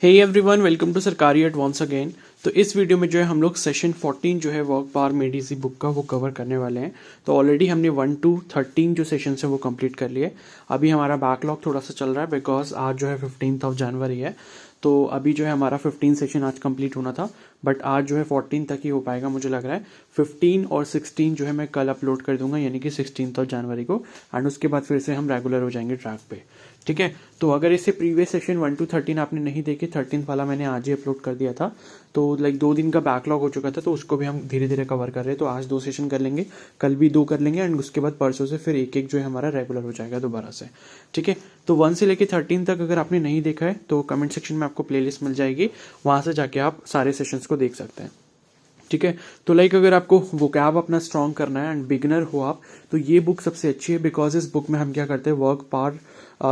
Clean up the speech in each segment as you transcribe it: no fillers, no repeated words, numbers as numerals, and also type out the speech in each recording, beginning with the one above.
Hey everyone, welcome to सरकारी eight once again. तो इस वीडियो में जो है हम लोग सेशन 14 जो है work power made easy book का वो कवर करने वाले हैं। तो ऑलरेडी हमने 1 to 13 जो सेशन है वो कंप्लीट कर लिए। अभी हमारा बैकलॉग थोड़ा सा चल रहा है बिकॉज आज जो है 15 जनवरी है। तो अभी जो है हमारा 15 सेशन आज कंप्लीट होना था, बट आज जो है 14 तक ही हो पाएगा मुझे लग रहा है। 15 और 16 जो है मैं कल अपलोड कर दूंगा, यानी कि 16 जनवरी को। एंड उसके बाद फिर से हम रेगुलर हो जाएंगे ट्रैक पे, ठीक है। तो अगर इससे प्रीवियस सेशन 1 to 13 आपने नहीं देखे, 13 वाला मैंने आज ही अपलोड कर दिया था। तो लाइक 2 दिन का बैकलॉग हो चुका था, तो उसको भी हम धीरे धीरे कवर कर रहे हैं। तो आज 2 सेशन कर लेंगे, कल भी 2 कर लेंगे, एंड उसके बाद परसों से फिर एक एक जो है हमारा रेगुलर हो जाएगा दोबारा से, ठीक है। तो 1 से लेके 13 तक अगर आपने नहीं देखा है तो कमेंट सेक्शन में आपको प्लेलिस्ट मिल जाएगी, वहां से जाके आप सारे सेशंस को देख सकते हैं, ठीक है। तो लाइक अगर आपको वोकैब अपना स्ट्रॉन्ग करना है एंड बिगनर हो आप, तो ये बुक सबसे अच्छी है। बिकॉज इस बुक में हम क्या करते हैं, वर्क पावर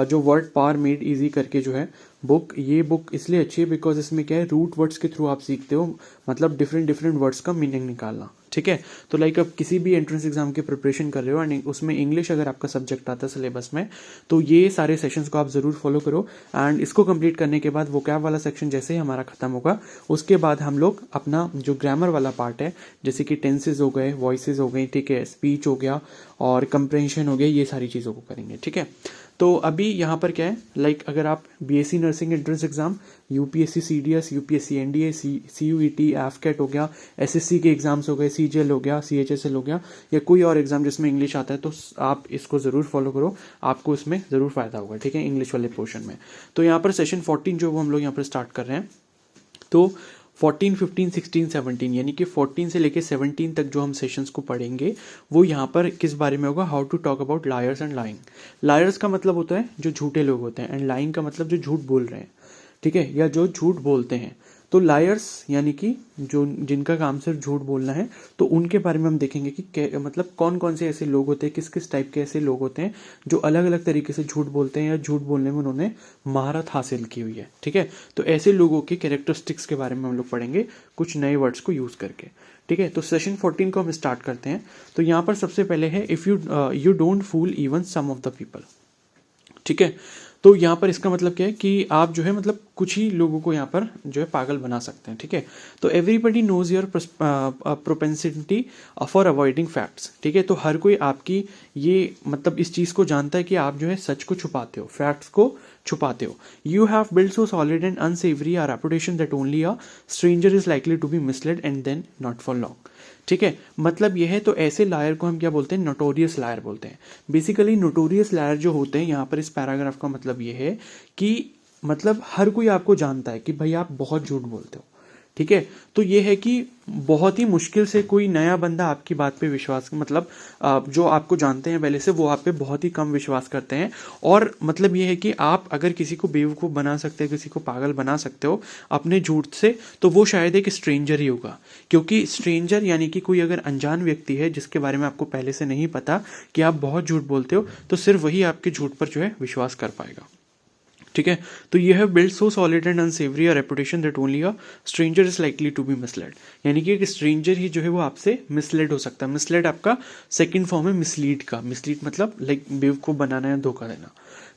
जो वर्ड पावर मेड इजी करके जो है बुक, ये बुक इसलिए अच्छी है बिकॉज इसमें क्या है, रूट वर्ड्स के थ्रू आप सीखते हो, मतलब डिफरेंट डिफरेंट वर्ड्स का मीनिंग निकालना, ठीक है। तो लाइक अब किसी भी एंट्रेंस एग्जाम की प्रिपरेशन कर रहे हो एंड उसमें इंग्लिश अगर आपका सब्जेक्ट आता है सिलेबस में, तो ये सारे सेशंस को आप जरूर फॉलो करो। एंड इसको कंप्लीट करने के बाद वोकैब वाला सेक्शन जैसे ही हमारा खत्म होगा, उसके बाद हम लोग अपना जो ग्रामर वाला पार्ट है, जैसे कि टेंसेज हो गए, वॉइसेज हो गई, ठीक है, स्पीच हो गया और कंप्रेंशन हो गया, ये सारी चीज़ों को करेंगे, ठीक है। तो अभी यहाँ पर क्या है, लाइक अगर आप BSc nursing entrance exam, UPSC CDS, UPSC NDA, CUET, एफकेट हो गया, एसएससी के एग्जाम्स हो गए, सीजीएल हो गया, सीएचएसएल हो गया, या कोई और एग्जाम जिसमें इंग्लिश आता है, तो आप इसको जरूर फॉलो करो, आपको इसमें जरूर फायदा होगा, ठीक है, इंग्लिश वाले पोर्शन में। तो यहाँ पर सेशन 14 जो वो हम लोग यहाँ पर स्टार्ट कर रहे हैं। तो 14, 15, 16, 17 यानी कि 14 से लेके 17 तक जो हम सेशंस को पढ़ेंगे, वो यहाँ पर किस बारे में होगा, how to talk about liars and lying. Liars का मतलब होता है जो झूठे लोग होते हैं, एंड लाइंग का मतलब जो झूठ बोल रहे हैं, ठीक है, या जो झूठ बोलते हैं। तो लायर्स यानी कि जो जिनका काम सिर्फ झूठ बोलना है, तो उनके बारे में हम देखेंगे कि मतलब कौन कौन से ऐसे लोग होते हैं, किस किस टाइप के ऐसे लोग होते हैं जो अलग अलग तरीके से झूठ बोलते हैं या झूठ बोलने में उन्होंने महारत हासिल की हुई है, ठीक है। तो ऐसे लोगों के कैरेक्टरिस्टिक्स के बारे में हम लोग पढ़ेंगे कुछ नए वर्ड्स को यूज करके, ठीक है। तो सेशन 14 को हम स्टार्ट करते हैं। तो यहाँ पर सबसे पहले है, if you don't fool even some of the people, ठीक है। तो यहाँ पर इसका मतलब क्या है कि आप जो है मतलब कुछ ही लोगों को यहाँ पर जो है पागल बना सकते हैं, ठीक है। तो everybody knows your propensity for avoiding facts, ठीक है। तो हर कोई आपकी ये मतलब इस चीज़ को जानता है कि आप जो है सच को छुपाते हो, फैक्ट्स को छुपाते हो। You have build so solid and unsavoury our reputation that only a stranger is likely to be misled and then not for long, ठीक है। मतलब यह है, तो ऐसे लायर को हम क्या बोलते हैं, नोटोरियस लायर बोलते हैं। बेसिकली नोटोरियस लायर जो होते हैं, यहाँ पर इस पैराग्राफ का मतलब ये है कि मतलब हर कोई आपको जानता है कि भाई आप बहुत झूठ बोलते हो, ठीक है। तो ये है कि बहुत ही मुश्किल से कोई नया बंदा आपकी बात पे विश्वास, मतलब जो आपको जानते हैं पहले से, वो आप पे बहुत ही कम विश्वास करते हैं। और मतलब ये है कि आप अगर किसी को बेवकूफ़ बना सकते हैं, किसी को पागल बना सकते हो अपने झूठ से, तो वो शायद एक स्ट्रेंजर ही होगा। क्योंकि स्ट्रेंजर यानी कि कोई अगर अनजान व्यक्ति है जिसके बारे में आपको पहले से नहीं पता कि आप बहुत झूठ बोलते हो, तो सिर्फ वही आपके झूठ पर जो है विश्वास कर पाएगा, ठीक है। तो ये है build so solid and unsavoury reputation that only a stranger is likely to be misled, यानी कि एक स्ट्रेंजर ही जो है वो आपसे मिसलेड हो सकता है। मिसलेड आपका सेकंड फॉर्म है मिसलीड का। मिसलीड मतलब लाइक बेवकूफ बनाना या धोखा देना,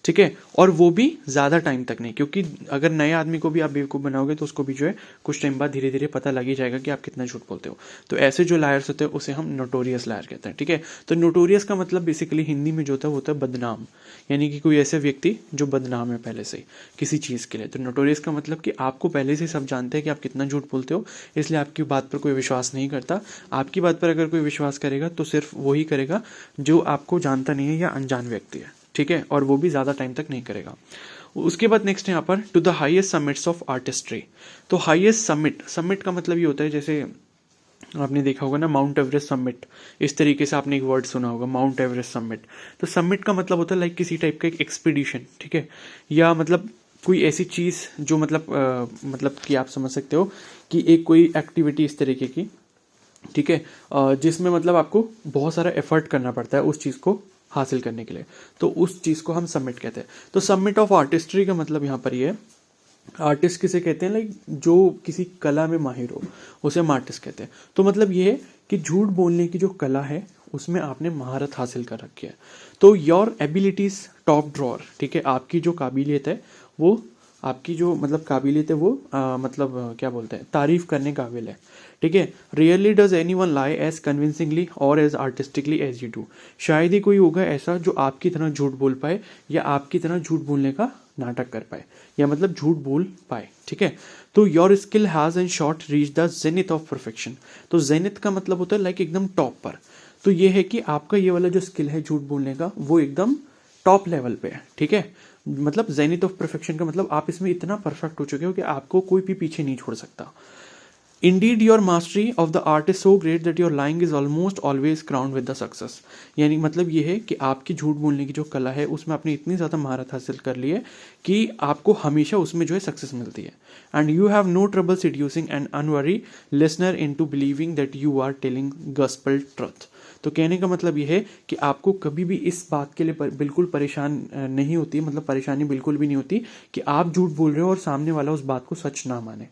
ठीक है। और वो भी ज्यादा टाइम तक नहीं, क्योंकि अगर नए आदमी को भी आप बेवकूफ बनाओगे तो उसको भी जो है कुछ टाइम बाद धीरे धीरे पता लग ही जाएगा कि आप कितना झूठ बोलते हो। तो ऐसे जो लायर्स होते हैं उसे हम नोटोरियस लायर कहते हैं, ठीक है। तो नोटोरियस का मतलब बेसिकली हिंदी में जो होता है वो होता है बदनाम, यानी कि कोई ऐसे व्यक्ति जो बदनाम है पहले से किसी चीज के लिए। तो नोटोरियस का मतलब कि आपको पहले से सब जानते हैं कि आप कितना झूठ बोलते हो, इसलिए आपकी बात पर कोई विश्वास नहीं करता। आपकी बात पर अगर कोई विश्वास करेगा तो सिर्फ वही करेगा जो आपको जानता नहीं है या अनजान व्यक्ति है, ठीक है, और वो भी ज्यादा टाइम तक नहीं करेगा। उसके बाद नेक्स्ट है यहाँ पर, to the highest summits of artistry. तो हाईएस्ट समिट, समिट का मतलब ये होता है, जैसे आपने देखा होगा ना माउंट एवरेस्ट समिट, इस तरीके से आपने एक वर्ड सुना होगा माउंट एवरेस्ट समिट। तो समिट का मतलब होता है लाइक किसी टाइप का एक एक्सपीडिशन, ठीक है, या मतलब कोई ऐसी चीज जो मतलब कि आप समझ सकते हो कि एक कोई एक्टिविटी इस तरीके की, ठीक है, जिसमें मतलब आपको बहुत सारा एफर्ट करना पड़ता है उस चीज को हासिल करने के लिए, तो उस चीज को हम सबमिट कहते हैं। तो सबमिट ऑफ आर्टिस्ट्री का मतलब यहाँ पर ये, आर्टिस्ट किसे कहते हैं, लाइक जो किसी कला में माहिर हो उसे हम आर्टिस्ट कहते हैं। तो मतलब ये है कि झूठ बोलने की जो कला है उसमें आपने महारत हासिल कर रखी है। तो योर एबिलिटीज टॉप ड्रॉअर, ठीक है, आपकी जो काबिलियत है वो आपकी जो मतलब काबिलियत है वो क्या बोलते हैं, तारीफ करने काबिल है, ठीक है। Rarely does anyone lie as convincingly और as artistically as you do. शायद ही कोई होगा ऐसा जो आपकी तरह झूठ बोल पाए या आपकी तरह झूठ बोलने का नाटक कर पाए या मतलब झूठ बोल पाए, ठीक है। तो your skill has in short reach the zenith of perfection. तो जेनिथ का मतलब होता है लाइक एकदम टॉप पर। तो ये है कि आपका ये वाला जो स्किल है झूठ बोलने का वो एकदम टॉप लेवल पे है, ठीक है। मतलब जेनिथ ऑफ परफेक्शन का मतलब आप इसमें इतना परफेक्ट हो चुके हो कि आपको कोई भी पीछे नहीं छोड़ सकता। Indeed, your mastery of the art is so great that your lying is almost always crowned with the success। यानी मतलब ये है कि आपकी झूठ बोलने की जो कला है उसमें आपने इतनी ज़्यादा महारत हासिल कर ली है कि आपको हमेशा उसमें जो है सक्सेस मिलती है। And you have no trouble seducing an unwary listener into believing that you are telling gospel truth। तो कहने का मतलब ये है कि आपको कभी भी इस बात के लिए बिल्कुल परेशान नहीं होती, मतलब परेशानी बिल्कुल भी नहीं होती कि आप झूठ बोल रहे हो और सामने वाला उस बात को सच ना माने।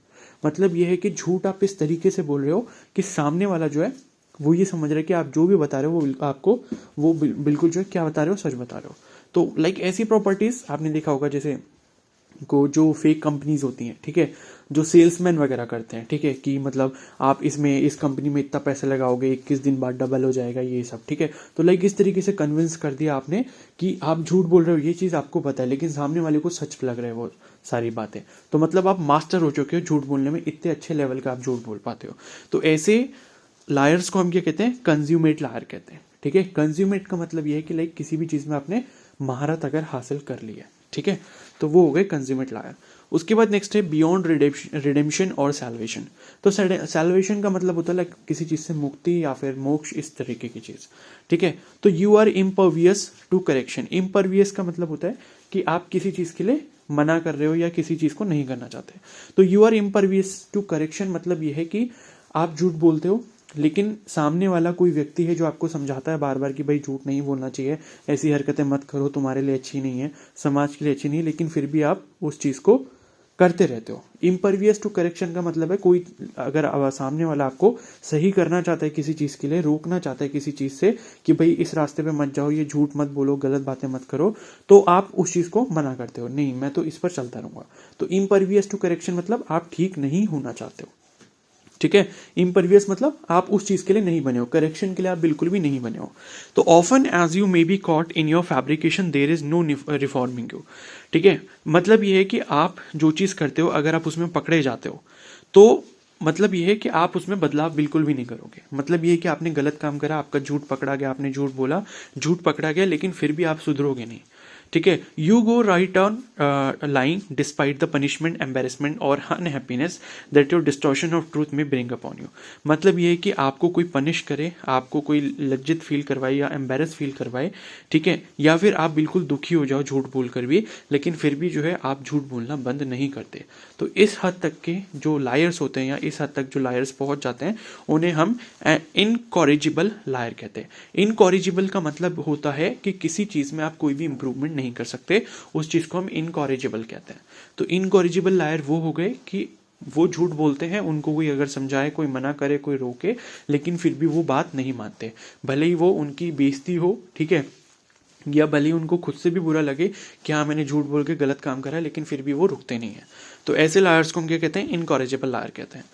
मतलब ये है कि झूठ आप इस तरीके से बोल रहे हो कि सामने वाला जो है वो ये समझ रहा है कि आप जो भी बता रहे हो वो आपको वो बिल्कुल जो है क्या बता रहे हो, सच बता रहे हो। तो लाइक ऐसी प्रॉपर्टीज आपने देखा होगा जैसे को जो फेक कंपनीज होती हैं, ठीक है, जो सेल्समैन वगैरह करते हैं, ठीक है, कि मतलब आप इसमें इस कंपनी में इतना पैसा लगाओगे 21 दिन बाद डबल हो जाएगा ये सब, ठीक है। तो लाइक इस तरीके से कन्विंस कर दिया आपने कि आप झूठ बोल रहे हो, ये चीज़ आपको पता है लेकिन सामने वाले को सच लग रहा है वो सारी बातें। तो मतलब आप मास्टर हो चुके हो झूठ बोलने में, इतने अच्छे लेवल का आप झूठ बोल पाते हो। तो ऐसे लायर्स को हम क्या कहते हैं, कंज्यूमेट लायर कहते हैं, ठीक है। कंज्यूमेट का मतलब ये है कि लाइक किसी भी चीज़ में आपने महारत अगर हासिल कर ली है, ठीक है, तो वो हो गए कंज्यूमेट लायर। उसके बाद नेक्स्ट है बियॉन्ड रिडेम्पशन और सैल्वेशन। तो सैल्वेशन का मतलब होता है लाइक किसी चीज़ से मुक्ति या फिर मोक्ष, इस तरीके की चीज़, ठीक है। तो you are impervious to correction. Impervious का मतलब होता है कि आप किसी चीज़ के लिए मना कर रहे हो या किसी चीज़ को नहीं करना चाहते। तो you are impervious to correction मतलब ये है कि आप झूठ बोलते हो लेकिन सामने वाला कोई व्यक्ति है जो आपको समझाता है बार बार कि भाई झूठ नहीं बोलना चाहिए, ऐसी हरकतें मत करो, तुम्हारे लिए अच्छी नहीं है, समाज के लिए अच्छी नहीं है, लेकिन फिर भी आप उस चीज़ को करते रहते हो। इम्परवियस टू करेक्शन का मतलब है कोई अगर सामने वाला आपको सही करना चाहता है किसी चीज़ के लिए, रोकना चाहता है किसी चीज़ से कि भाई इस रास्ते पे मत जाओ, ये झूठ मत बोलो, गलत बातें मत करो, तो आप उस चीज़ को मना करते हो, नहीं मैं तो इस पर चलता रहूँगा। तो इम्परवियस टू करेक्शन मतलब आप ठीक नहीं होना चाहते हो, ठीक है। इम्परवियस मतलब आप उस चीज के लिए नहीं बने हो, करेक्शन के लिए आप बिल्कुल भी नहीं बने हो। तो often as you may be caught in your fabrication there is no reforming you, ठीक है। मतलब ये है कि आप जो चीज करते हो अगर आप उसमें पकड़े जाते हो तो मतलब ये है कि आप उसमें बदलाव बिल्कुल भी नहीं करोगे। मतलब ये है कि आपने गलत काम करा, आपका झूठ पकड़ा गया, आपने झूठ बोला, झूठ पकड़ा गया, लेकिन फिर भी आप सुधरोगे नहीं, ठीक है। You go right on lying despite the punishment, embarrassment और unhappiness that your distortion of truth may bring upon you. मतलब ये है कि आपको कोई पनिश करे, आपको कोई लज्जित फील करवाए या एम्बेरस फील करवाए, ठीक है, या फिर आप बिल्कुल दुखी हो जाओ झूठ बोलकर भी, लेकिन फिर भी जो है आप झूठ बोलना बंद नहीं करते। तो इस हद तक के जो लायर्स होते हैं या इस हद तक जो लायर्स पहुंच जाते हैं उन्हें हम इनकॉरिजिबल लायर कहते हैं। इनकॉरिजिबल का मतलब होता है कि किसी चीज में आप कोई भी इंप्रूवमेंट नहीं कर सकते, उस चीज को हम इनकॉरिजिबल कहते हैं। तो इनकॉरिजिबल लायर वो हो गए कि वो झूठ बोलते हैं, उनको कोई अगर समझाए, कोई मना करे, कोई रोके, लेकिन फिर भी वो बात नहीं मानते, भले ही वो उनकी बेइज्जती हो, ठीक है, या भले ही उनको खुद से भी बुरा लगे कि हाँ मैंने झूठ बोल के गलत काम करा, लेकिन फिर भी वो रुकते नहीं है। तो ऐसे लायर्स को हम क्या कहते हैं, इनकॉरिजिबल लायर कहते हैं।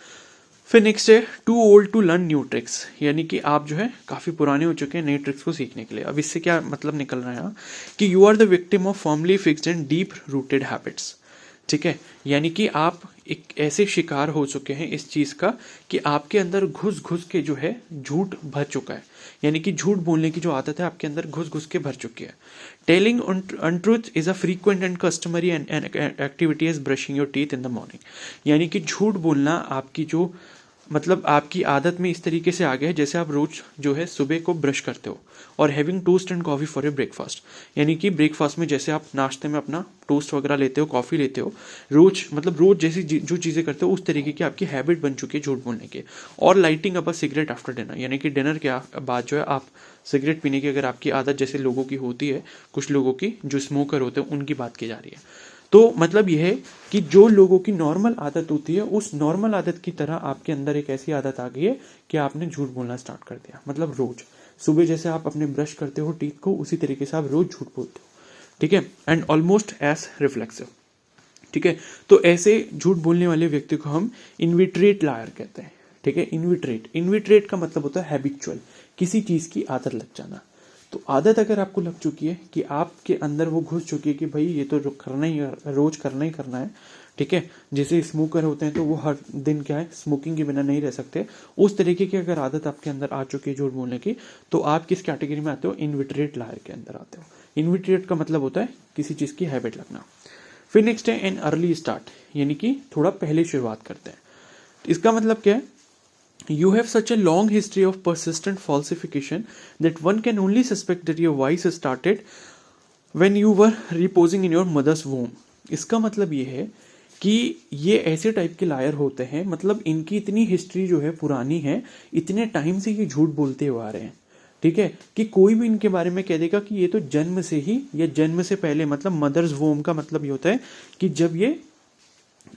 फिर नेक्स्ट है too old to learn new tricks. यानी कि आप जो है काफ़ी पुराने हो चुके हैं नई ट्रिक्स को सीखने के लिए। अब इससे क्या मतलब निकल रहा है यहाँ कि you are the victim of firmly fixed and deep rooted habits, ठीक है। यानी कि आप एक ऐसे शिकार हो चुके हैं इस चीज़ का कि आपके अंदर घुस घुस के जो है झूठ भर चुका है, यानी कि झूठ बोलने की जो आदत है आपके अंदर घुस घुस के भर चुकी है। Telling untruth is a frequent and customary activity as brushing your teeth in the morning. यानी कि झूठ बोलना आपकी जो मतलब आपकी आदत में इस तरीके से आ गया है जैसे आप रोज जो है सुबह को ब्रश करते हो और having toast and coffee for your breakfast. यानी कि ब्रेकफास्ट में जैसे आप नाश्ते में अपना टोस्ट वगैरह लेते हो, कॉफी लेते हो, रोज मतलब रोज जैसी जो चीजें करते हो उस तरीके की आपकी हैबिट बन चुकी है झूठ बोलने की। और lighting up a cigarette after dinner, यानी कि डिनर के बाद जो है आप सिगरेट पीने की अगर आपकी आदत जैसे लोगों की होती है, कुछ लोगों की जो स्मोकर होते हैं उनकी बात की जा रही है। तो मतलब यह है कि जो लोगों की नॉर्मल आदत होती है उस नॉर्मल आदत की तरह आपके अंदर एक ऐसी आदत आ गई है कि आपने झूठ बोलना स्टार्ट कर दिया। मतलब रोज सुबह जैसे आप अपने ब्रश करते हो टीथ को, उसी तरीके से आप रोज झूठ बोलते हो, ठीक है। एंड ऑलमोस्ट एज रिफ्लेक्सिव, ठीक है। तो ऐसे झूठ बोलने वाले व्यक्ति को हम इनविट्रेट लायर कहते हैं। ठीक है, इनविट्रेट का मतलब होता है हैबिचुअल, किसी चीज की आदत लग जाना। तो आदत अगर आपको लग चुकी है कि आपके अंदर वो घुस चुकी है कि भाई ये तो रोज करना ही करना है, ठीक है, जैसे स्मोकर होते हैं तो वो हर दिन क्या है स्मोकिंग के बिना नहीं रह सकते, उस तरीके की अगर आदत आपके अंदर आ चुकी है झूठ बोलने की, तो आप किस कैटेगरी में आते हो, इनविट्रेट लायर के अंदर आते हो। इनविट्रेट का मतलब होता है किसी चीज की हैबिट लगना। फिर नेक्स्ट है एन अर्ली स्टार्ट, यानी कि थोड़ा पहले शुरुआत करते हैं। इसका मतलब क्या है, you have such a long history of persistent falsification that one can only suspect that your vice started when you were reposing in your mother's womb। इसका मतलब ये है कि ये ऐसे टाइप के लायर होते हैं, मतलब इनकी इतनी हिस्ट्री जो है पुरानी है, इतने टाइम से ये झूठ बोलते हुए आ रहे हैं। ठीक है, कि कोई भी इनके बारे में कह देगा कि ये तो जन्म से ही या जन्म से पहले, मतलब मदर्स वोम का मतलब ये होता है कि जब ये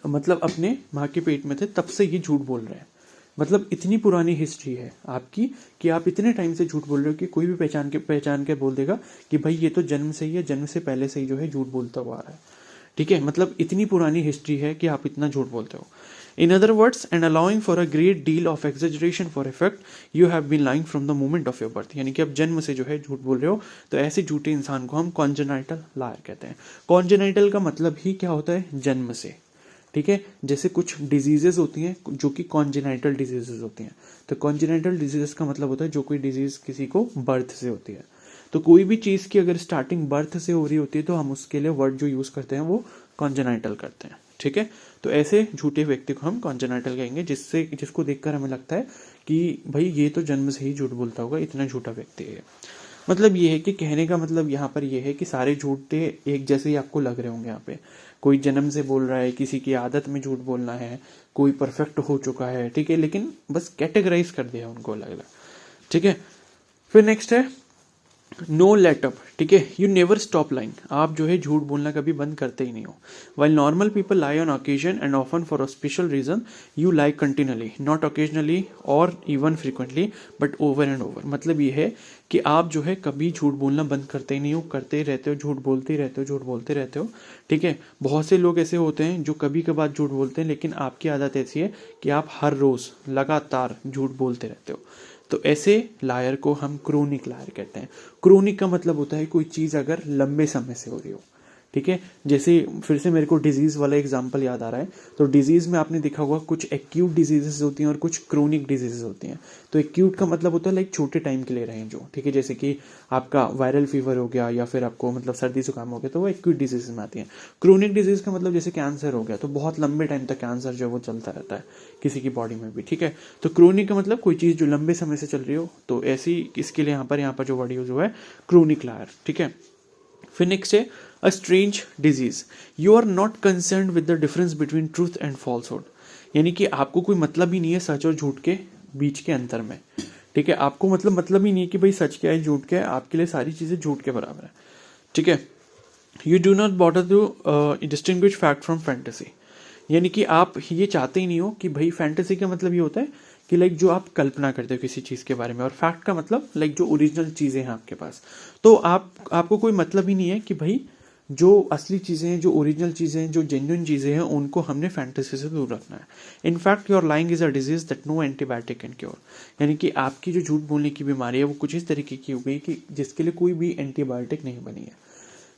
मतलब अपने माँ के पेट में थे तब से ये झूठ बोल रहे हैं। मतलब इतनी पुरानी हिस्ट्री है आपकी कि आप इतने टाइम से झूठ बोल रहे हो कि कोई भी पहचान के बोल देगा कि भाई ये तो जन्म से ही है, जन्म से पहले से ही जो है झूठ बोलता हुआ आ रहा है। ठीक है, मतलब इतनी पुरानी हिस्ट्री है कि आप इतना झूठ बोलते हो। In other words, and allowing for a great deal of exaggeration for effect, you have been lying from the moment of your birth, यानी कि आप जन्म से जो है झूठ बोल रहे हो। तो ऐसे झूठे इंसान को हम कॉन्जेनाइटल लायर कहते हैं। कॉन्जेनाइटल का मतलब ही क्या होता है, जन्म से। ठीक है, जैसे कुछ डिजीजेस होती हैं जो कि कॉन्जेनाइटल डिजीजेस होती हैं। तो कॉन्जेनाइटल डिजीजेस का मतलब होता है जो कोई डिजीज किसी को बर्थ से होती है। तो कोई भी चीज की अगर स्टार्टिंग बर्थ से हो रही होती है तो हम उसके लिए वर्ड जो यूज करते हैं वो कॉन्जेनाइटल करते हैं। ठीक है, तो ऐसे झूठे व्यक्ति को हम कॉन्जेनाइटल कहेंगे, जिसको देखकर हमें लगता है कि भाई ये तो जन्म से ही झूठ बोलता होगा, इतना झूठा व्यक्ति है। मतलब ये है कि कहने का मतलब यहाँ पर ये है कि सारे झूठे एक जैसे ही आपको लग रहे होंगे। यहाँ पे कोई जन्म से बोल रहा है, किसी की आदत में झूठ बोलना है, कोई परफेक्ट हो चुका है, ठीक है, लेकिन बस कैटेगराइज कर दिया उनको अलग अलग। ठीक है, फिर नेक्स्ट है नो लेटअप। ठीक है, यू नेवर स्टॉप लाइंग, आप जो है झूठ बोलना कभी बंद करते ही नहीं हो। While normal people lie on occasion and often for a special reason, you lie continually, not occasionally और even frequently but over and over. मतलब ये है कि आप जो है कभी झूठ बोलना बंद करते ही नहीं हो, करते ही रहते हो, झूठ बोलते ही रहते हो, झूठ बोलते रहते हो। ठीक है, बहुत से लोग ऐसे होते हैं जो कभी कभार झूठ बोलते हैं, लेकिन आपकी आदत ऐसी है कि आप हर रोज लगातार झूठ बोलते रहते हो। तो ऐसे लायर को हम क्रोनिक लायर कहते हैं। क्रोनिक का मतलब होता है कोई चीज अगर लंबे समय से हो रही हो। ठीक है, जैसे फिर से मेरे को डिजीज वाला एग्जांपल याद आ रहा है। तो डिजीज में आपने देखा होगा कुछ एक्यूट डिजीजेस होती हैं और कुछ क्रोनिक डिजीजेस होती हैं। तो एक्यूट का मतलब होता है लाइक छोटे टाइम के लिए रहे जो, ठीक है, जैसे कि आपका वायरल फीवर हो गया या फिर आपको मतलब सर्दी जुकाम हो गया, तो वो एक्यूट डिजीज में आती है। क्रोनिक डिजीज का मतलब जैसे कैंसर हो गया, तो बहुत लंबे टाइम तक कैंसर जो वो चलता रहता है किसी की बॉडी में भी। ठीक है, तो क्रोनिक का मतलब कोई चीज जो लंबे समय से चल रही हो, तो ऐसी इसके लिए यहाँ पर जो वर्ड यूज हुआ है क्रोनिक लायर। ठीक है, फिर नेक्स्ट है a strange disease, you are not concern with the difference between truth and falsehood, यानी कि आपको कोई मतलब ही नहीं है सच और झूठ के बीच के अंतर में। ठीक है, आपको मतलब ही नहीं है कि भाई सच क्या है झूठ क्या है, आपके लिए सारी चीजें झूठ के बराबर है। ठीक है, you do not bother to distinguish fact from fantasy, यानी कि आप ये चाहते ही नहीं हो कि भाई फैंटेसी का मतलब ये होता है कि लाइक जो आप कल्पना करते हो किसी चीज के बारे में, और फैक्ट का मतलब लाइक जो ओरिजिनल चीजें हैं आपके पास। तो आपको कोई मतलब ही नहीं है कि भाई जो असली चीजें हैं, जो ओरिजिनल चीजें हैं, जो जेन्युइन चीजें हैं, उनको हमने फैंटेसी से दूर रखना है। In fact your lying is a disease that no antibiotic can cure, यानी कि आपकी जो झूठ बोलने की बीमारी है वो कुछ इस तरीके की हो गई कि जिसके लिए कोई भी एंटीबायोटिक नहीं बनी है।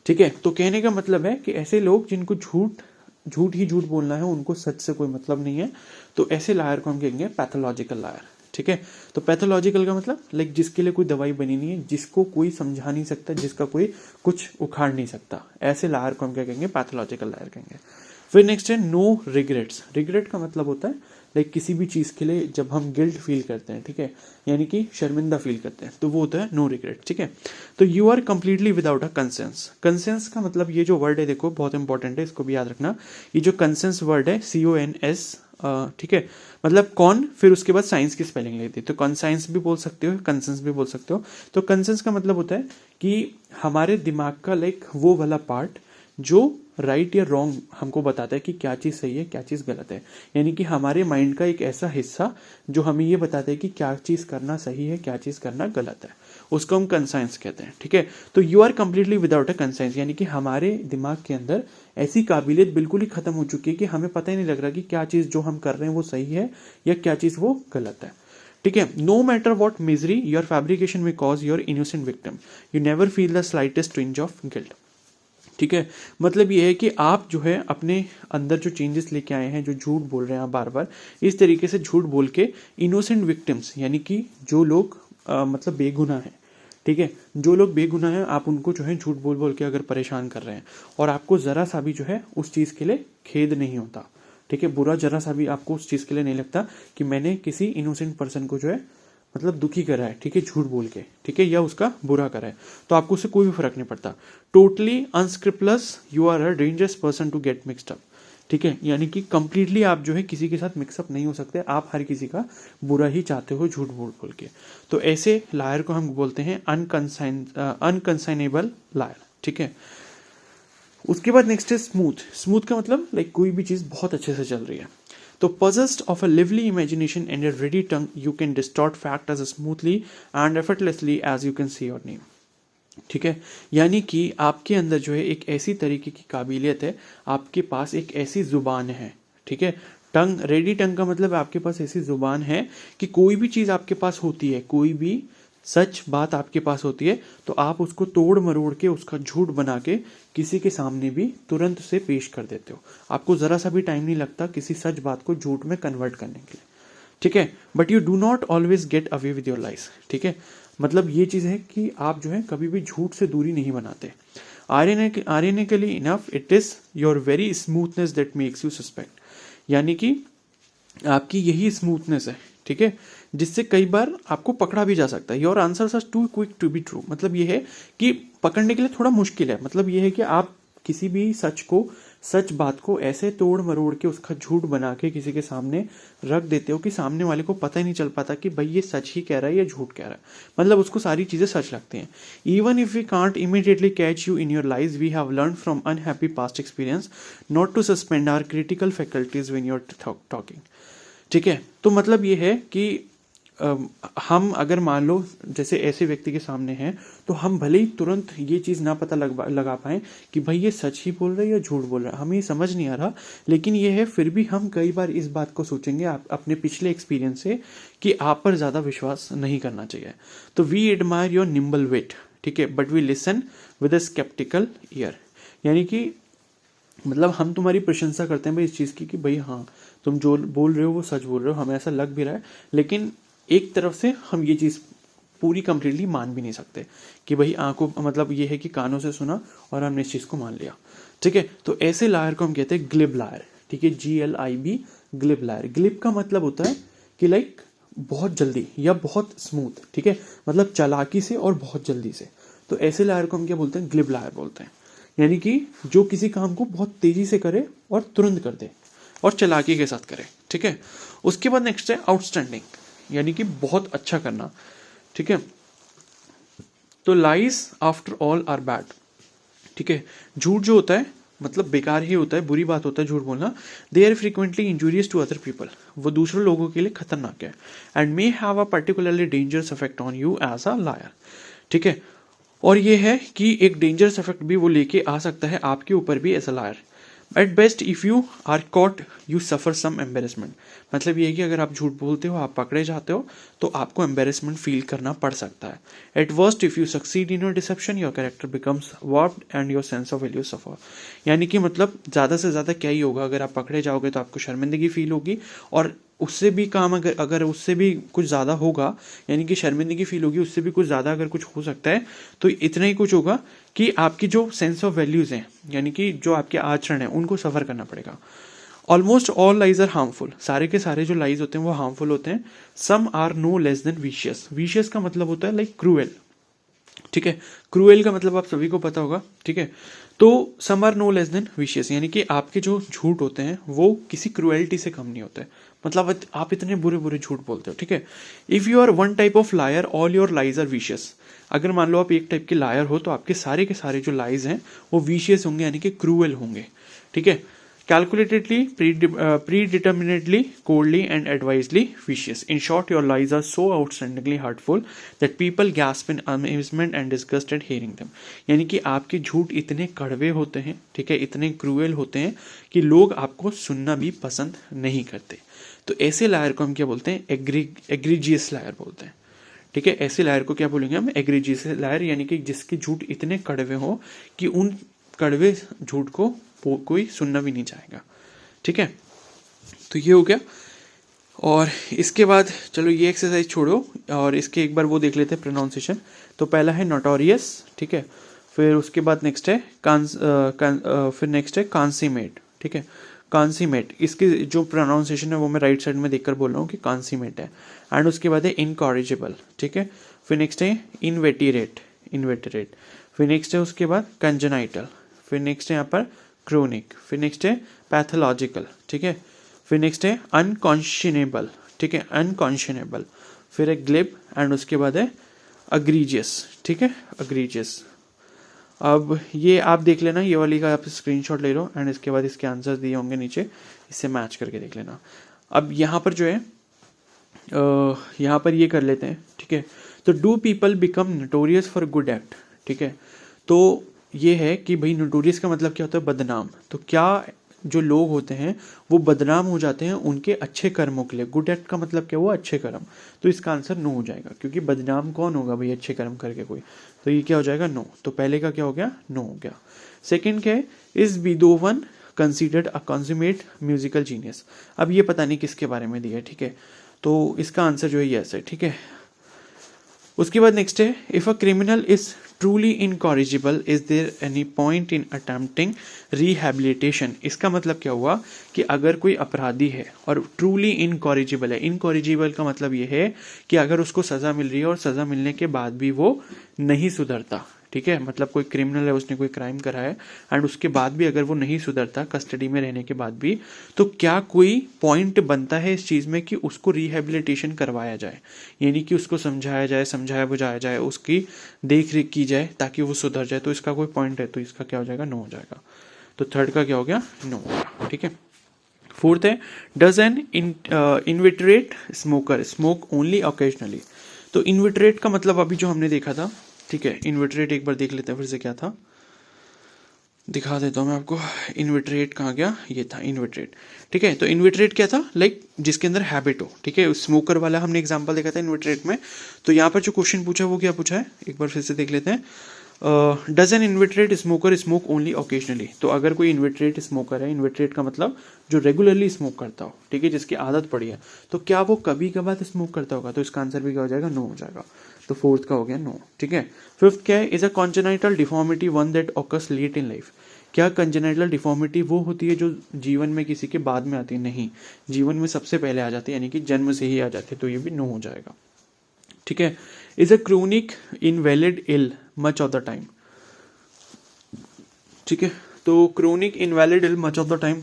ठीक है, तो कहने का मतलब है कि ऐसे लोग जिनको झूठ ही झूठ बोलना है, उनको सच से कोई मतलब नहीं है, तो ऐसे लायर को हम कहेंगे पैथोलॉजिकल लायर। ठीक है, तो पैथोलॉजिकल का मतलब लाइक जिसके लिए कोई दवाई बनी नहीं है, जिसको कोई समझा नहीं सकता, जिसका कोई कुछ उखाड़ नहीं सकता, ऐसे लायर को हम क्या कहेंगे, पैथोलॉजिकल लायर कहेंगे। फिर नेक्स्ट है नो रिग्रेट्स। रिग्रेट का मतलब होता है लाइक किसी भी चीज के लिए जब हम गिल्ट फील करते हैं, ठीक है, यानी कि शर्मिंदा फील करते हैं, तो वो होता है नो रिग्रेट। ठीक है, तो you are completely without a conscience. Conscience का मतलब ये जो वर्ड है देखो बहुत इंपॉर्टेंट है, इसको भी याद रखना। ये जो कंसेंस वर्ड है CONS, ठीक है, मतलब कौन, फिर उसके बाद साइंस की स्पेलिंग लेती है, तो कॉन्साइंस भी बोल सकते हो, कंसेंस भी बोल सकते हो। तो कंसेंस का मतलब होता है कि हमारे दिमाग का लाइक वो वाला पार्ट जो राइट या रॉन्ग हमको बताता है कि क्या चीज़ सही है क्या चीज़ गलत है। यानी कि हमारे माइंड का एक ऐसा हिस्सा जो हमें ये बताता है कि क्या चीज़ करना सही है क्या चीज़ करना गलत है, उसको हम कंसाइंस कहते हैं। ठीक है, तो you are completely without a conscience, यानी कि हमारे दिमाग के अंदर ऐसी काबिलियत बिल्कुल ही खत्म हो चुकी है कि हमें पता ही नहीं लग रहा कि क्या चीज़ जो हम कर रहे हैं वो सही है या क्या चीज़ वो गलत है। ठीक है, no matter what misery your fabrication may cause your innocent victim, you never feel the slightest twinge of guilt. ठीक है, मतलब ये है कि आप जो है अपने अंदर जो चेंजेस लेके आए हैं, जो झूठ बोल रहे हैं आप बार बार, इस तरीके से झूठ बोल के इनोसेंट विक्टिम्स यानी कि जो लोग मतलब बेगुनाह हैं, ठीक है, जो लोग बेगुनाह हैं आप उनको जो है झूठ बोल बोल के अगर परेशान कर रहे हैं और आपको ज़रा सा भी जो है उस चीज़ के लिए खेद नहीं होता, ठीक है, बुरा जरा सा भी आपको उस चीज़ के लिए नहीं लगता कि मैंने किसी इनोसेंट पर्सन को जो है मतलब दुखी करा है, ठीक है, झूठ बोल के, ठीक है, या उसका बुरा करा है, तो आपको उससे कोई भी फर्क नहीं पड़ता। Totally unscrupulous, you are a dangerous person to get mixed up. ठीक है, यानी कि कंप्लीटली आप जो है किसी के साथ मिक्सअप नहीं हो सकते, आप हर किसी का बुरा ही चाहते हो झूठ बोल बोल के। तो ऐसे लायर को हम बोलते हैं अनकंसाइनेबल लायर। ठीक है, उसके बाद नेक्स्ट है स्मूथ। स्मूथ का मतलब लाइक कोई भी चीज़ बहुत अच्छे से चल रही है। तो possessed of a lively imagination and a ready tongue, you can distort fact as smoothly and effortlessly as you can say your name. ठीक है, यानी कि आपके अंदर जो है एक ऐसी तरीके की काबिलियत है, आपके पास एक ऐसी जुबान है, ठीक है, टंग, रेडी टंग का मतलब आपके पास ऐसी जुबान है कि कोई भी चीज़ आपके पास होती है, कोई भी सच बात आपके पास होती है तो आप उसको तोड़ मरोड़ के उसका झूठ बना के किसी के सामने भी तुरंत से पेश कर देते हो। आपको ज़रा सा भी टाइम नहीं लगता किसी सच बात को झूठ में कन्वर्ट करने के लिए। ठीक है, but you do not always get away with your lies. ठीक है, मतलब ये चीज़ है कि आप जो है कभी भी झूठ से दूरी नहीं बनाते। Ironically enough it is your very smoothness that makes you suspect, यानी कि आपकी यही स्मूथनेस है, ठीक है, जिससे कई बार आपको पकड़ा भी जा सकता है। Your answers are too quick to be true, मतलब ये है कि पकड़ने के लिए थोड़ा मुश्किल है। मतलब ये है कि आप किसी भी सच बात को ऐसे तोड़ मरोड़ के उसका झूठ बना के किसी के सामने रख देते हो कि सामने वाले को पता ही नहीं चल पाता कि भाई ये सच ही कह रहा है या झूठ कह रहा है, मतलब उसको सारी चीज़ें सच लगती हैं। Even if we can't immediately catch you in your lies, we have learn from unhappy past experience not to suspend our critical faculties when you are talking. ठीक है, तो मतलब ये है कि हम अगर मान लो जैसे ऐसे व्यक्ति के सामने हैं तो हम भले ही तुरंत ये चीज़ ना पता लगा पाएं कि भाई ये सच ही बोल रहा है या झूठ बोल रहा है, हमें ये समझ नहीं आ रहा, लेकिन ये है फिर भी हम कई बार इस बात को सोचेंगे अपने पिछले एक्सपीरियंस से कि आप पर ज़्यादा विश्वास नहीं करना चाहिए। तो we admire your nimble wit, ठीक है, but we listen with a sceptical ear, यानी कि मतलब हम तुम्हारी प्रशंसा करते हैं भाई इस चीज़ की कि भाई हाँ तुम जो बोल रहे हो वो सच बोल रहे हो, हमें ऐसा लग भी रहा है, लेकिन एक तरफ से हम ये चीज़ पूरी कंप्लीटली मान भी नहीं सकते कि भाई आंखों मतलब ये है कि कानों से सुना और हमने इस चीज़ को मान लिया। ठीक है, तो ऐसे लायर को हम कहते हैं ग्लिब लायर। ठीक है, GLIB, ग्लिब लायर। ग्लिब का मतलब होता है कि लाइक बहुत जल्दी या बहुत स्मूथ, ठीक है, मतलब चालाकी से और बहुत जल्दी से। तो ऐसे लायर को हम क्या बोलते हैं, ग्लिब लायर बोलते हैं, यानी कि जो किसी काम को बहुत तेजी से करे और तुरंत कर दे और चालाकी के साथ करे। ठीक है, उसके बाद नेक्स्ट है आउटस्टैंडिंग, यानी कि बहुत अच्छा करना। ठीक है, तो lies after all are bad. ठीक है, झूठ जो होता है मतलब बेकार ही होता है, बुरी बात होता है झूठ बोलना। They are frequently injurious to other people, वो दूसरे लोगों के लिए खतरनाक है, and may have a particularly dangerous effect on you as a liar. ठीक है, और ये है कि एक डेंजरस इफेक्ट भी वो लेके आ सकता है आपके ऊपर भी as a liar. At best if you are caught you suffer some embarrassment, मतलब ये है कि अगर आप झूठ बोलते हो, आप पकड़े जाते हो, तो आपको एम्बेरसमेंट फील करना पड़ सकता है। At worst if you succeed in your deception, your character becomes warped and your sense of value suffer, यानी कि मतलब ज़्यादा से ज़्यादा क्या ही होगा, अगर आप पकड़े जाओगे तो आपको शर्मिंदगी फील होगी, और उससे भी काम अगर उससे भी कुछ ज़्यादा होगा, यानी कि शर्मिंदगी फील होगी, उससे भी कुछ ज़्यादा अगर कुछ हो सकता है, तो इतना ही कुछ होगा कि आपकी जो सेंस ऑफ वैल्यूज़ हैं, यानी कि जो आपके आचरण हैं, उनको सफ़र करना पड़ेगा। Almost all lies are harmful, सारे के सारे जो लाइज होते हैं वो हार्मफुल होते हैं। Some are no less than vicious. Vicious का मतलब होता है लाइक क्रूएल। ठीक ठीक है। क्रूएल का मतलब आप सभी को पता होगा, ठीक है। तो some are no less than vicious, यानी कि आपके जो झूठ होते हैं वो किसी क्रूएल्टी से कम नहीं होते, मतलब आप इतने बुरे बुरे झूठ बोलते हो, ठीक है। If you are one type of liar all your lies are vicious, अगर मान लो आप एक टाइप के लायर हो तो आपके सारे के सारे जो लाइज हैं वो विशियस होंगे, यानी कि क्रूएल होंगे, ठीक है। Calculatedly, predeterminedly, coldly, and advisedly vicious. In short, your lies are so outstandingly hurtful that people gasp in amazement and disgust at hearing them. यानी कि आपके झूठ इतने कड़वे होते हैं, ठीक है, इतने क्रूएल होते हैं कि लोग आपको सुनना भी पसंद नहीं करते। तो ऐसे लायर को हम क्या बोलते हैं? एग्रीजियस लायर बोलते हैं, ठीक है। ऐसे लायर को क्या बोलेंगे हम? एग्रीजियस लायर, यानी कि जिसके झूठ इतने कड़वे हो कि उन कड़वे झूठ को कोई सुनना भी नहीं चाहेगा, ठीक है। तो ये हो गया। और इसके बाद चलो ये एक्सरसाइज छोड़ो और इसके एक बार वो देख लेते हैं प्रोनाउंसिएशन। तो पहला है नोटोरियस, ठीक है। फिर उसके बाद नेक्स्ट है फिर नेक्स्ट है कांसीमेट, ठीक है। कांसीमेट, इसकी जो प्रोनाउंसिएशन है वो मैं राइट साइड में देखकर बोल रहा हूँ कि कांसीमेट है। एंड उसके बाद है इनकॉरिजिबल, ठीक है। फिर नेक्स्ट है इनवेटिरेट, फिर नेक्स्ट है उसके बाद कंजेनाइटल, फिर नेक्स्ट है यहाँ पर क्रोनिक, फिर नेक्स्ट है पैथोलॉजिकल, ठीक है। फिर नेक्स्ट है अनकॉन्शनेबल, ठीक है, अनकॉन्शनेबल। फिर है ग्लिब एंड उसके बाद है अग्रीजियस, ठीक है, अग्रीजियस। अब ये आप देख लेना, ये वाली का आप स्क्रीनशॉट ले लो एंड इसके बाद इसके आंसर्स दिए होंगे नीचे, इससे मैच करके देख लेना। अब यहाँ पर जो है यहाँ पर ये कर लेते हैं, ठीक है। तो do people become notorious for good act, ठीक है। तो ये है कि भाई नोटोरियस का मतलब क्या होता है? बदनाम। तो क्या जो लोग होते हैं वो बदनाम हो जाते हैं उनके अच्छे कर्मों के लिए? गुड एक्ट का मतलब क्या हुआ? अच्छे कर्म। तो इसका आंसर नो हो जाएगा, क्योंकि बदनाम कौन होगा भाई अच्छे कर्म करके कोई? तो ये क्या हो जाएगा? नो। तो पहले का क्या हो गया? नो हो गया। सेकेंड क्या है? Is Beethoven considered a consummate musical genius. अब ये पता नहीं किसके बारे में दिया है, ठीक है। तो इसका आंसर जो है यस है, ठीक है। उसके बाद नेक्स्ट है if a criminal is truly incorrigible is there any point in attempting rehabilitation. इसका मतलब क्या हुआ कि अगर कोई अपराधी है और ट्रूली इनकॉरिजिबल है, इनकॉरिजिबल का मतलब ये है कि अगर उसको सजा मिल रही है और सजा मिलने के बाद भी वो नहीं सुधरता, ठीक है। मतलब कोई क्रिमिनल है, उसने कोई क्राइम करा है एंड उसके बाद भी अगर वो नहीं सुधरता कस्टडी में रहने के बाद भी, तो क्या कोई पॉइंट बनता है इस चीज़ में कि उसको रिहेबिलिटेशन करवाया जाए, यानी कि उसको समझाया जाए, समझाया बुझाया जाए, उसकी देख रेख की जाए ताकि वो सुधर जाए। तो इसका कोई पॉइंट है, तो इसका क्या हो जाएगा? नो हो जाएगा। तो थर्ड का क्या हो गया? नो, ठीक है। फोर्थ है does an inveterate smoker smoke only occasionally. तो इनविटरेट का मतलब अभी जो हमने देखा था, ठीक है। इनविटरेट एक बार देख लेते हैं फिर से क्या था, दिखा देता हूँ मैं आपको। इनविटरेट कहाँ गया? ये था इनविटरेट, ठीक है। तो इनविटरेट क्या था? लाइक जिसके अंदर हैबिट हो, ठीक है। स्मोकर वाला हमने एग्जांपल देखा था इनविटरेट में। तो यहाँ पर जो क्वेश्चन पूछा है वो क्या पूछा है, एक बार फिर से देख लेते हैं। Does an inveterate smoker smoke only occasionally. तो अगर कोई इनविटरेट स्मोकर है, इनविटरेट का मतलब जो रेगुलरली स्मोक करता हो, ठीक है, जिसकी आदत पड़ी है, तो क्या वो कभी कभार स्मोक करता होगा? तो इसका आंसर भी क्या हो जाएगा? नो हो जाएगा। तो फोर्थ का हो गया नो, ठीक है। फिफ्थ क्या है? Is a congenital deformity one that occurs late in life. क्या कंजेनाइटल डिफॉर्मिटी वो होती है जो जीवन में किसी के बाद में आती है? नहीं, जीवन में सबसे पहले आ जाती है, यानी कि जन्म से ही आ जाती है। तो ये भी नो हो जाएगा, ठीक है। Is a chronic invalid ill much of the time, ठीक है। तो chronic invalid ill much of the time,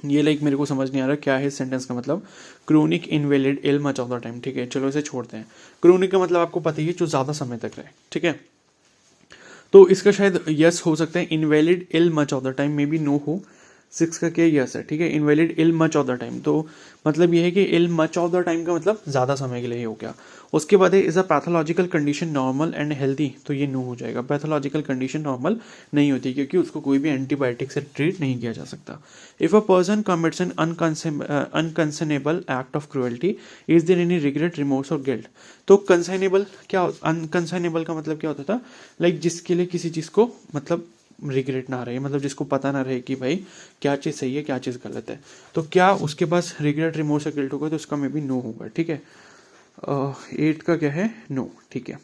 ये लाइक मेरे को समझ नहीं आ रहा क्या है इस सेंटेंस का मतलब। Chronic invalid ill much of the time, ठीक है, चलो इसे छोड़ते हैं। क्रोनिक का मतलब आपको पता ही है, जो ज्यादा समय तक रहे, ठीक है। तो इसका शायद यस हो सकता है, invalid ill much of the time, maybe no हो। 6 का क्या? यस है, ठीक है। Invalid ill much of the time, तो मतलब ये है कि ill much of the time का मतलब ज्यादा समय के लिए हो गया। उसके बाद है is a pathological condition normal and healthy. तो ये नो हो जाएगा। पैथोलॉजिकल कंडीशन नॉर्मल नहीं होती, क्योंकि उसको कोई भी एंटीबायोटिक से ट्रीट नहीं किया जा सकता। If a person commits an unconscionable act of cruelty is there any regret, remorse और गिल्ट। तो कंसाइनेबल क्या? अनकंसाइनेबल का मतलब क्या होता था? लाइक जिसके लिए किसी चीज को मतलब रिग्रेट ना रहे, मतलब जिसको पता ना रहे कि भाई क्या चीज़ सही है क्या चीज़ गलत है, तो क्या उसके पास रिग्रेट, रिमोर्स गिल्ट होगा? तो उसका में भी नो होगा, ठीक है। 8 का क्या है? नो, ठीक है।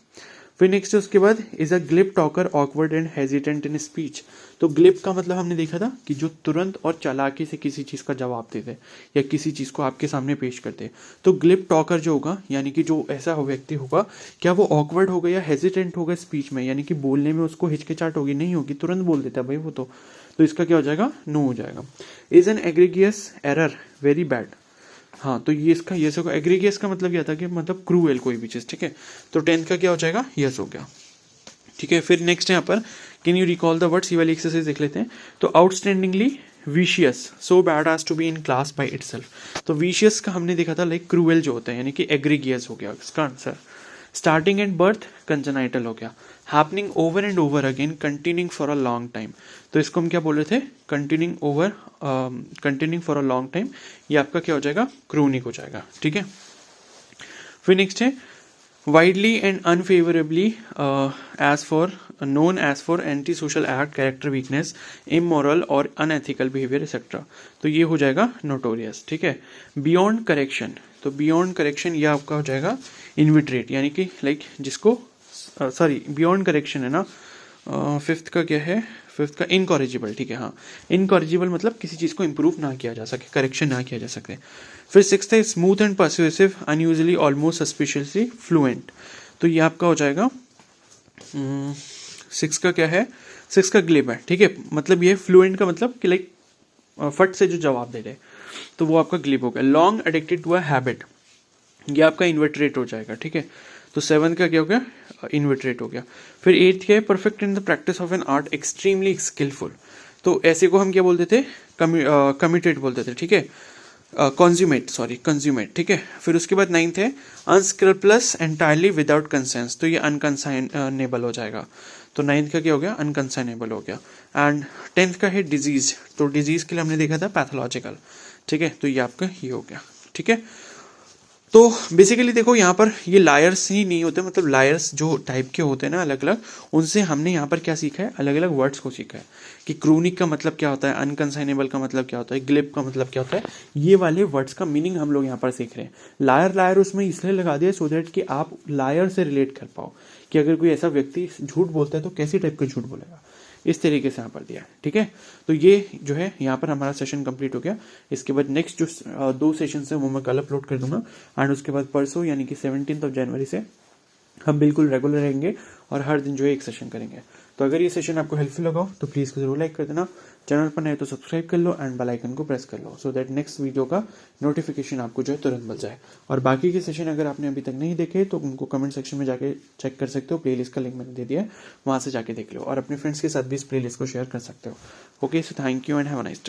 फिर नेक्स्ट है उसके बाद, is a ग्लिप talker awkward and hesitant in speech. तो ग्लिप का मतलब हमने देखा था कि जो तुरंत और चालाकी से किसी चीज का जवाब देते या किसी चीज को आपके सामने पेश करते। तो ग्लिप टॉकर जो होगा यानी कि जो ऐसा व्यक्ति होगा, क्या वो ऑकवर्ड होगा या हेजिटेंट होगा स्पीच में, यानी कि बोलने में उसको हिचकिचाहट होगी, नहीं होगी, तुरंत बोल देता है भाई वो तो इसका क्या हो जाएगा, नो हो जाएगा। Is an egregious error very bad. हाँ, तो ये इसका यस होगा। एग्रीगियस का मतलब क्या था कि मतलब क्रूएल कोई भी चीज, ठीक है। तो 10th का क्या हो जाएगा, यस हो गया, ठीक है। फिर नेक्स्ट यहाँ पर, can you recall the words, ये वाली एक्सरसाइज देख लेते हैं। तो outstandingly vicious, so bad as to be in class by itself. तो विशियस का हमने देखा था लाइक क्रूएल जो होता है, यानी कि एग्रीगियस हो गया इसका answer. Starting at birth congenital हो गया। Happening over and over again, continuing for a long time. तो इसको हम क्या बोल रहे थे, continuing for a long time, ये आपका क्या हो जाएगा, क्रोनिक हो जाएगा, ठीक है। फिर नेक्स्ट है, widely and unfavourably known as for antisocial act, character weakness, immoral और unethical behavior etc. तो ये हो जाएगा notorious, ठीक है। बियॉन्ड करेक्शन, तो बियॉन्ड करेक्शन ये आपका हो जाएगा इनविट्रेट, यानी कि लाइक जिसको सॉरी बियॉन्ड करेक्शन है ना। फिफ्थ का क्या है, फिफ्थ का इनकॉरिजिबल, ठीक है। हाँ, इनकॉरिजिबल मतलब किसी चीज को इंप्रूव ना किया जा सके, करेक्शन ना किया जा सके। फिर सिक्स्थ है smooth and persuasive, unusually, almost suspiciously fluent. तो ये आपका हो जाएगा, सिक्स का क्या है, सिक्स का ग्लिप है, ठीक है। मतलब ये फ्लुएंट का मतलब कि लाइक फट से जो जवाब दे रहे, तो वो आपका ग्लिप हो गया। Long addicted to a habit, ये आपका इन्वर्टरेट हो जाएगा, ठीक है। तो 7th का क्या हो गया, इन्वर्टरेट हो गया। फिर 8th क्या है, perfect in the practice of an art, extremely skilful. तो ऐसे को हम क्या बोलते थे, कमिटेड बोलते थे, ठीक है। कंज्यूमेट, ठीक है। फिर उसके बाद 9th है अनस्क्रैपलेस एंटायरली विदाउट कंसेंस, तो ये अनकंसाइनेबल हो जाएगा। तो 9th का क्या हो गया, अनकंसाइनेबल हो गया। एंड 10th का है डिजीज, तो डिजीज के लिए हमने देखा था पैथोलॉजिकल, ठीक है। तो ये आपका ये हो गया, ठीक है। तो बेसिकली देखो यहाँ पर ये लायर्स ही नहीं होते, मतलब लायर्स जो टाइप के होते हैं ना अलग अलग, उनसे हमने यहाँ पर क्या सीखा है, अलग अलग वर्ड्स को सीखा है कि क्रोनिक का मतलब क्या होता है, अनकंसाइनेबल का मतलब क्या होता है, ग्लिप का मतलब क्या होता है, ये वाले वर्ड्स का मीनिंग हम लोग यहाँ पर सीख रहे हैं। लायर उसमें इसलिए लगा दिया सो दैट कि आप लायर से रिलेट कर पाओ कि अगर कोई ऐसा व्यक्ति झूठ बोलता है तो कैसी टाइप का झूठ बोलेगा, इस तरीके से यहाँ पर दिया है, ठीक है। तो ये जो है यहाँ पर हमारा सेशन कंप्लीट हो गया। इसके बाद नेक्स्ट जो 2 सेशन है वो मैं कल अपलोड कर दूंगा। एंड उसके बाद परसों यानी कि 17 जनवरी से हम बिल्कुल रेगुलर रहेंगे और हर दिन जो है एक सेशन करेंगे। तो अगर ये सेशन आपको हेल्पफुल लगा तो प्लीज़ जरूर लाइक कर देना, चैनल पर नए तो सब्सक्राइब कर लो एंड बेल आइकन को प्रेस कर लो, सो दैट नेक्स्ट वीडियो का नोटिफिकेशन आपको जो है तुरंत मिल जाए। और बाकी के सेशन अगर आपने अभी तक नहीं देखे तो उनको कमेंट सेक्शन में जाके चेक कर सकते हो, प्लेलिस्ट का लिंक मैंने दे दिया है, वहां से जाके देख लो और अपने फ्रेंड्स के साथ भी इस प्लेलिस्ट को शेयर कर सकते हो। Okay, so thank you and have a nice day.